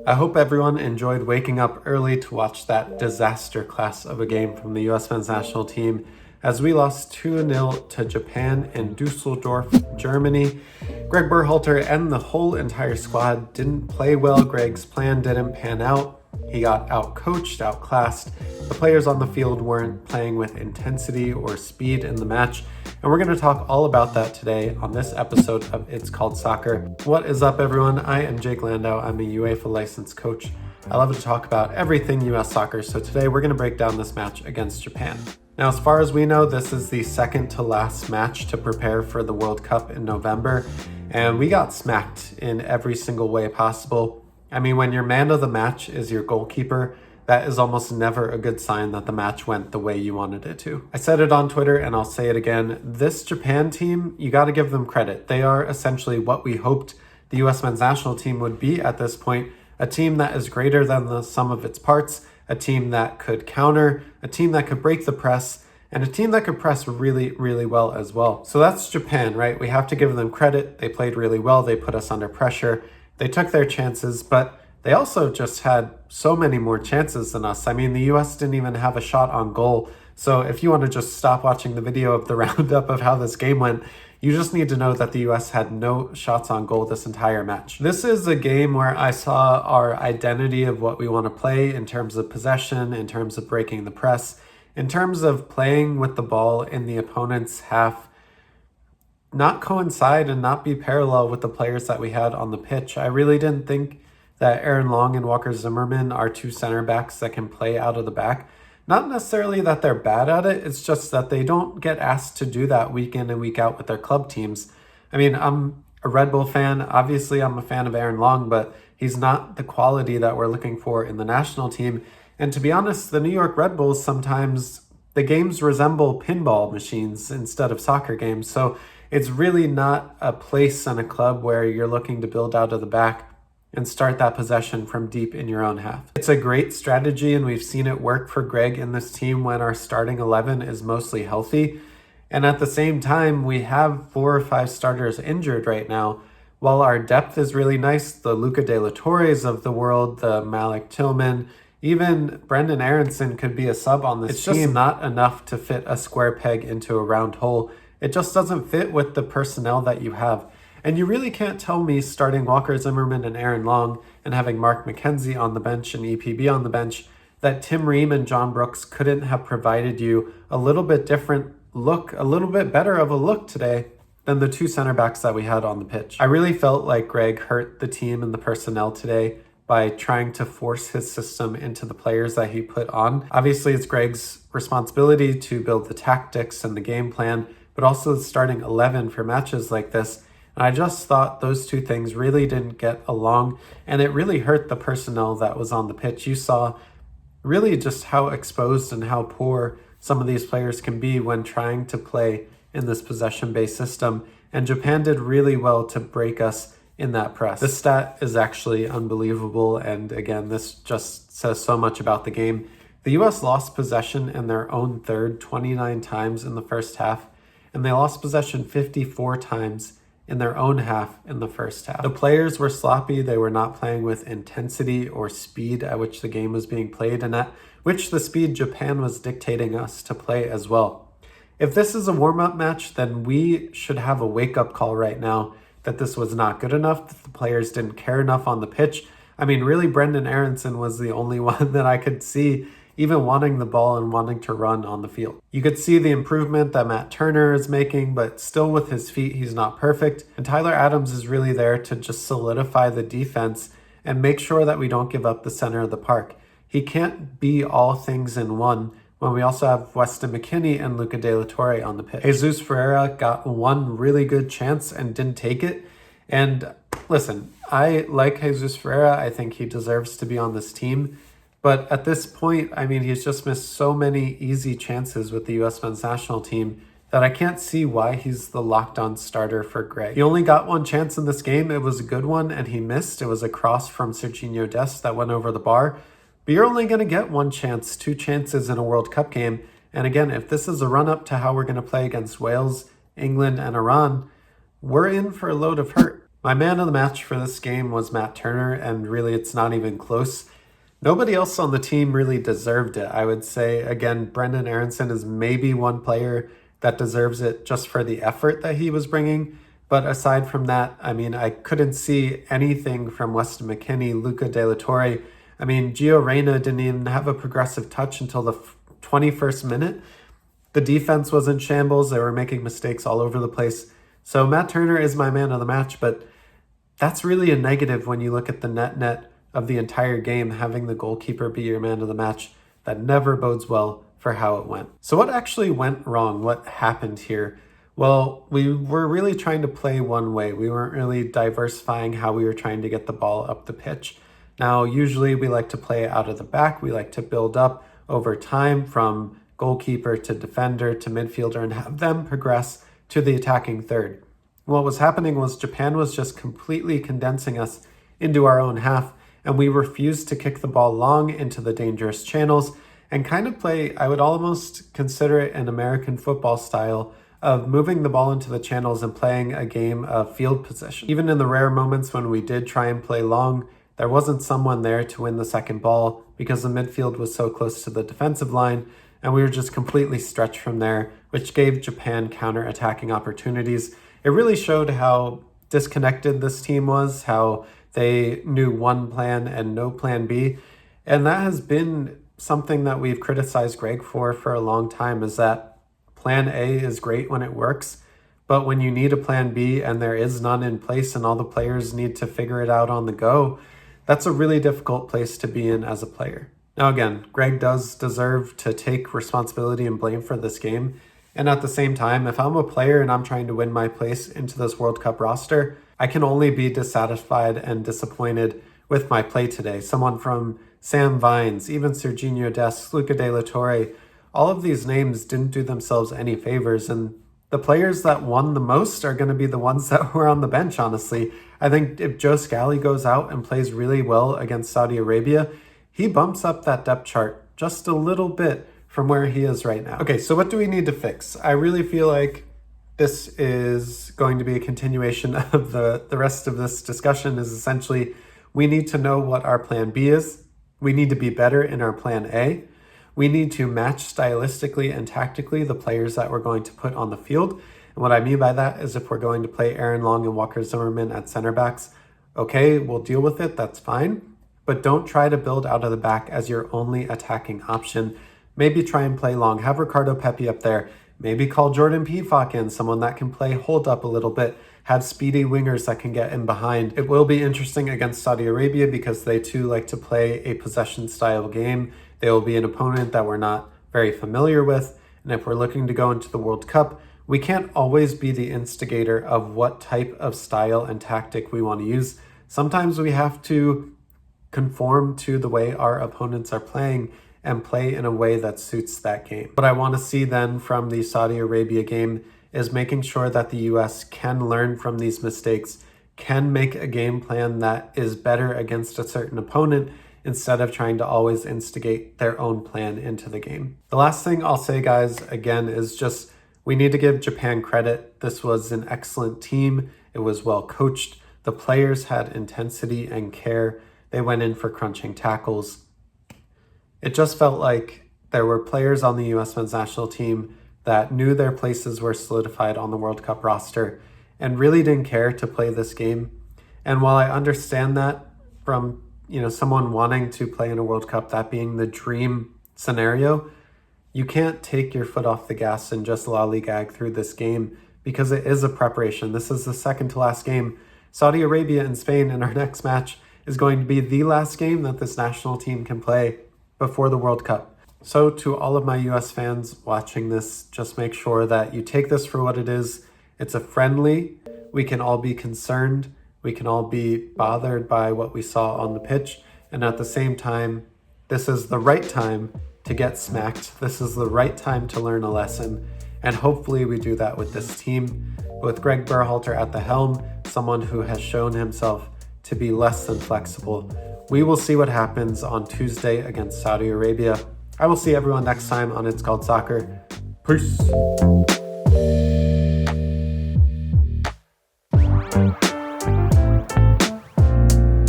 I hope everyone enjoyed waking up early to watch that disaster class of a game from the US men's national team as we lost 2-0 to Japan in Dusseldorf, Germany. Greg Berhalter and the whole entire squad didn't play well. Greg's plan didn't pan out. He got outcoached, outclassed. The players on the field weren't playing with intensity or speed in the match. And we're going to talk all about that today on this episode of It's Called Soccer. What is up, everyone? I am Jake Landau. I'm a UEFA licensed coach. I love to talk about everything US soccer. So today we're going to break down this match against Japan. Now, as far as we know, this is the second to last match to prepare for the World Cup in November. And we got smacked in every single way possible. I mean, when your man of the match is your goalkeeper, that is almost never a good sign that the match went the way you wanted it to. I said it on Twitter and I'll say it again. This Japan team, you got to give them credit. They are essentially what we hoped the US men's national team would be at this point. A team that is greater than the sum of its parts, a team that could counter, a team that could break the press, and a team that could press really, really well as well. So that's Japan, right? We have to give them credit. They played really well. They put us under pressure. They took their chances, but they also just had so many more chances than us. I mean, the US didn't even have a shot on goal. So if you want to just stop watching the video of the roundup of how this game went, you just need to know that the US had no shots on goal this entire match. This is a game where I saw our identity of what we want to play in terms of possession, in terms of breaking the press, in terms of playing with the ball in the opponent's half, not coincide and not be parallel with the players that we had on the pitch. I really didn't think that Aaron Long and Walker Zimmerman are two center backs that can play out of the back. Not necessarily that they're bad at it, it's just that they don't get asked to do that week in and week out with their club teams. I mean, I'm a Red Bull fan. Obviously, I'm a fan of Aaron Long, but he's not the quality that we're looking for in the national team. And to be honest, the New York Red Bulls, sometimes the games resemble pinball machines instead of soccer games. So it's really not a place and a club where you're looking to build out of the back and start that possession from deep in your own half. It's a great strategy, and we've seen it work for Greg in this team when our starting 11 is mostly healthy. And at the same time, we have 4 or 5 starters injured right now. While our depth is really nice, the Luca De La Torres of the world, the Malik Tillman, even Brendan Aronson could be a sub on this team. It's just not enough to fit a square peg into a round hole. It just doesn't fit with the personnel that you have. And you really can't tell me starting Walker Zimmerman and Aaron Long and having Mark McKenzie on the bench and EPB on the bench that Tim Ream and John Brooks couldn't have provided you a little bit different look, a little bit better of a look today than the 2 center backs that we had on the pitch. I really felt like Greg hurt the team and the personnel today by trying to force his system into the players that he put on. Obviously, it's Greg's responsibility to build the tactics and the game plan, but also the starting 11 for matches like this. And I just thought those two things really didn't get along, and it really hurt the personnel that was on the pitch. You saw really just how exposed and how poor some of these players can be when trying to play in this possession-based system, and Japan did really well to break us in that press. This stat is actually unbelievable, and again, this just says so much about the game. The US lost possession in their own third 29 times in the first half, and they lost possession 54 times in their own half in the first half. The players were sloppy. They were not playing with intensity or speed at which the game was being played, and at which the speed Japan was dictating us to play as well. If this is a warm-up match, then we should have a wake-up call right now that this was not good enough, that the players didn't care enough on the pitch. I mean, really, Brendan Aronson was the only one that I could see even wanting the ball and wanting to run on the field. You could see the improvement that Matt Turner is making, but still with his feet, he's not perfect. And Tyler Adams is really there to just solidify the defense and make sure that we don't give up the center of the park. He can't be all things in one when we also have Weston McKennie and Luca De La Torre on the pitch. Jesus Ferreira got one really good chance and didn't take it. And listen, I like Jesus Ferreira. I think he deserves to be on this team. But at this point, I mean, he's just missed so many easy chances with the US men's national team that I can't see why he's the locked-on starter for Greg. He only got one chance in this game. It was a good one, and he missed. It was a cross from Serginho Dest that went over the bar. But you're only going to get one chance, 2 chances in a World Cup game. And again, if this is a run-up to how we're going to play against Wales, England, and Iran, we're in for a load of hurt. My man of the match for this game was Matt Turner, and really it's not even close. Nobody else on the team really deserved it. I would say, again, Brendan Aronson is maybe one player that deserves it just for the effort that he was bringing. But aside from that, I mean, I couldn't see anything from Weston McKennie, Luca De La Torre. I mean, Gio Reyna didn't even have a progressive touch until the 21st minute. The defense was in shambles. They were making mistakes all over the place. So Matt Turner is my man of the match, but that's really a negative when you look at the net of the entire game, having the goalkeeper be your man of the match. That never bodes well for how it went. So what actually went wrong? What happened here? Well, we were really trying to play one way. We weren't really diversifying how we were trying to get the ball up the pitch. Now, usually we like to play out of the back. We like to build up over time from goalkeeper to defender to midfielder and have them progress to the attacking third. What was happening was Japan was just completely condensing us into our own half, and we refused to kick the ball long into the dangerous channels and kind of play, I would almost consider it an American football style of moving the ball into the channels and playing a game of field position. Even in the rare moments when we did try and play long, there wasn't someone there to win the second ball because the midfield was so close to the defensive line, and we were just completely stretched from there, which gave Japan counter-attacking opportunities. It really showed how disconnected this team was, how they knew one plan and no plan B. And that has been something that we've criticized Greg for a long time, is that plan A is great when it works, but when you need a plan B and there is none in place and all the players need to figure it out on the go, that's a really difficult place to be in as a player. Now again, Greg does deserve to take responsibility and blame for this game. And at the same time, if I'm a player and I'm trying to win my place into this World Cup roster, I can only be dissatisfied and disappointed with my play today. Someone from Sam Vines, even Serginho Dest, Luca De La Torre, all of these names didn't do themselves any favors. And the players that won the most are going to be the ones that were on the bench, honestly. I think if Joe Scally goes out and plays really well against Saudi Arabia, he bumps up that depth chart just a little bit from where he is right now. Okay, so what do we need to fix? I really feel like this is going to be a continuation of the rest of this discussion. Is essentially we need to know what our plan B is. We need to be better in our plan A. We need to match stylistically and tactically the players that we're going to put on the field. And what I mean by that is if we're going to play Aaron Long and Walker Zimmerman at center backs, okay, we'll deal with it, that's fine. But don't try to build out of the back as your only attacking option. Maybe try and play long. Have Ricardo Pepi up there. Maybe call Jordan Pefok in, someone that can play hold up a little bit. Have speedy wingers that can get in behind. It will be interesting against Saudi Arabia because they too like to play a possession style game. They will be an opponent that we're not very familiar with. And if we're looking to go into the World Cup, we can't always be the instigator of what type of style and tactic we want to use. Sometimes we have to conform to the way our opponents are playing and play in a way that suits that game. What I want to see then from the Saudi Arabia game is making sure that the US can learn from these mistakes, can make a game plan that is better against a certain opponent instead of trying to always instigate their own plan into the game. The last thing I'll say, guys, again, is just we need to give Japan credit. This was an excellent team. It was well coached. The players had intensity and care. They went in for crunching tackles. It just felt like there were players on the US men's national team that knew their places were solidified on the World Cup roster and really didn't care to play this game. And while I understand that from, someone wanting to play in a World Cup, that being the dream scenario, you can't take your foot off the gas and just lollygag through this game because it is a preparation. This is the second to last game. Saudi Arabia and Spain in our next match is going to be the last game that this national team can play before the World Cup. So to all of my US fans watching this, just make sure that you take this for what it is. It's a friendly. We can all be concerned. We can all be bothered by what we saw on the pitch. And at the same time, this is the right time to get smacked. This is the right time to learn a lesson. And hopefully we do that with this team. With Greg Berhalter at the helm, someone who has shown himself to be less than flexible. We will see what happens on Tuesday against Saudi Arabia. I will see everyone next time on It's Called Soccer. Peace.